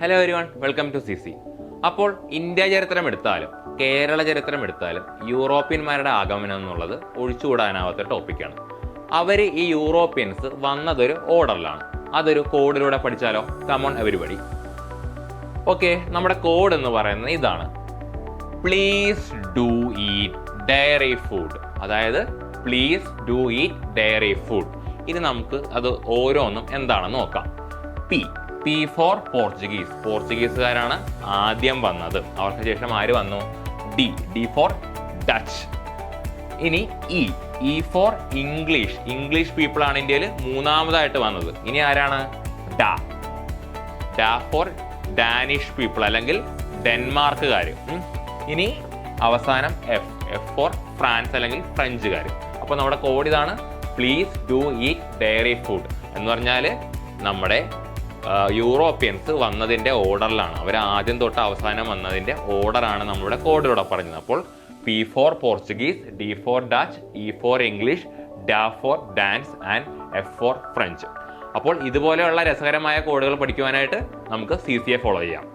Hello everyone, welcome to CC. അപ്പോൾ India ചരിത്രം എടുത്താലും കേരള ചരിത്രം എടുത്താലും യൂറോപ്യന്മാരുടെ ആഗമനം എന്നുള്ളത് ഒഴിച്ചുകൂടാനാവാത്ത ടോപ്പിക്കാണ്. അവർ ഈ യൂറോപ്യൻസ് വന്നതൊരു ഓർഡറിലാണ്. അതൊരു കോഡിലൂടെ പഠിച്ചാലോ? Come on everybody. ഓക്കെ, നമ്മുടെ കോഡ് എന്ന് പറയുന്നത് ഇതാണ്: please do eat dairy food. അതായത് please do eat dairy food. ഇനി നമുക്ക് അത് ഓരോന്നും എന്താണെന്ന് നോക്കാം. P for Portuguese. പോർച്ചുഗീസുകാരാണ് ആദ്യം വന്നത്. അവർക്ക് ശേഷം ആര് വന്നു? D for Dutch. ഇനി E for English. English people ആണ് ഇന്ത്യയിൽ മൂന്നാമതായിട്ട് വന്നത്. ഇനി ആരാണ്? ഡ ഫോർ ഡാനിഷ് പീപ്പിൾ അല്ലെങ്കിൽ ഡെൻമാർക്കുകാർ. ഇനി അവസാനം എഫ് ഫോർ ഫ്രാൻസ് അല്ലെങ്കിൽ ഫ്രഞ്ചുകാർ. അപ്പോൾ നമ്മുടെ കോഡ് ഇതാണ്: please do eat dairy food. എന്ന് പറഞ്ഞാൽ നമ്മുടെ യൂറോപ്യൻസ് വന്നതിൻ്റെ ഓർഡറിലാണ്. അവർ ആദ്യം തൊട്ട് അവസാനം വന്നതിൻ്റെ ഓർഡറാണ് നമ്മുടെ കോഡിലൂടെ പറഞ്ഞത്. അപ്പോൾ P for Portuguese, D for Dutch, E for English, D for Danes and F for French. അപ്പോൾ ഇതുപോലെയുള്ള രസകരമായ കോഡുകൾ പഠിക്കുവാനായിട്ട് നമുക്ക് CCയെ ഫോളോ ചെയ്യാം.